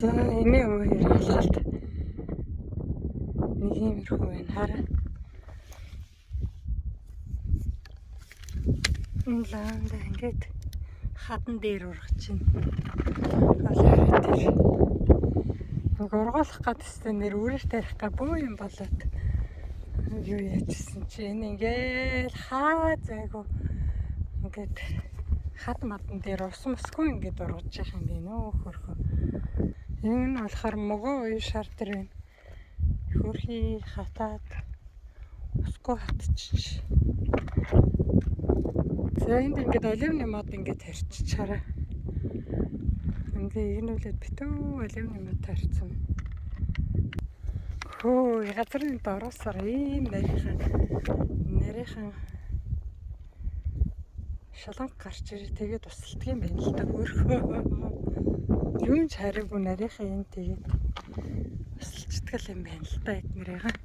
За энэ үеэр алхалт нэг иймэрхүү байна хараа. Энэ лаанда ингээд хадан дээр ургаж байна. Олоо дээр. Нэг ургуулах гадстай нэр үрээр тарих га бөө юм болоод юу яажсэн чи энэ ингээд хаа зайгу ингээд хад мадан дээр ус мөсгүй ингээд ургаж яах юм бэ нөө хөрхөө. Энэ нь болохоор могоо уу шар дээр байна. Хөрхий хатаад усгүй хатчих. За энд ингээд оливны мод ингээд тарьчихараа. Ингээ игнүүлээд битүү оливны мод тарьсан. Хөө газрын дороосоор ийм нарийнхан шаланг гарч ирээ тэгээд тусалдаг юм байна л да хөрхөө. Юу ч хараагүй нарийнхан энэ тэгээд тусалчдаг юм байна л да эднэрийгээ.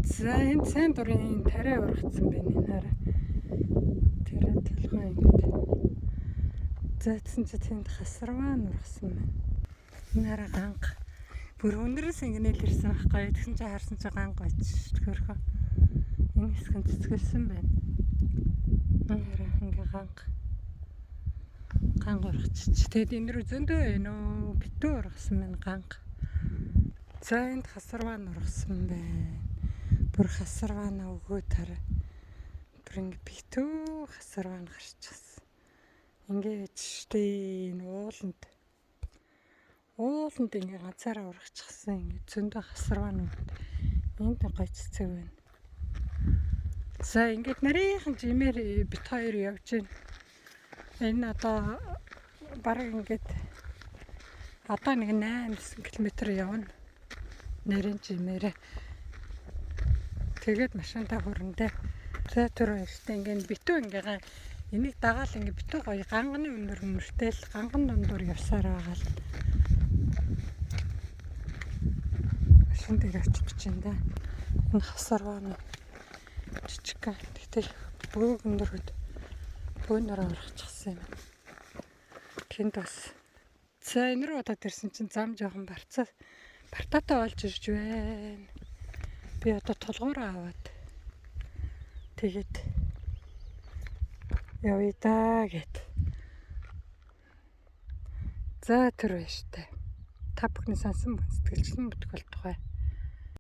За энэ сайн дурын тариа ургацсан байна энэ хараа. Тариа толгой ингээд. Заадсан чи тэнд хасарваа нургасан байна. Энэ хараа ганга. Бүр өндрөөс ингээд ирсэн байхгүй. Тэгсэн чи харсан чи ганга байж хөрхөө. Энэ хэсэг нь цэцгэлсэн байна. Энэ хараа ингээ ганга ургачих. Тэгэд энэ рүү зөндөө байна уу. Битүү ургасан байна ганга. За энд хасарваа нургасан байна. Бүр хасарваана өгөө тараа. Бүр ингээ битүү хасарваа гарчихсан. Ингээд штэ энэ ууланд ингээ ганцаараа ургачихсан. Ингээ зөндөө хасарваанууд. Энд гоё цэцэг байна. За ингээд нарийнхан жимээр бит хоёр явж байна. Энэ одоо бараг ингээд одоо нэг 8-9 км явна. Нарийн жимээрээ. Тэгээд машинтаа хүрнэ. За түрүү ихтэй ингээд битүү ингээ энийг дагаал ингээ битүү гоё ганганы өнөртэй л ганган дундуур явсаар байгаа л. Машин дээр очих гэж байна да. Энэ хасарваа жижиг. Тэгтэл бөөгнөрөд бөөнөрөө ургачихсан юм. Тэнд бас. За энэ рүү удаад ирсэн чинь зам жоохон бартаатай болж ирж байна. Би одоо толгоороо аваад тэгээд явъя да гэд. За тэр байж та. Та бүхний сансан сэтгэлжлэн бүтгэл тухай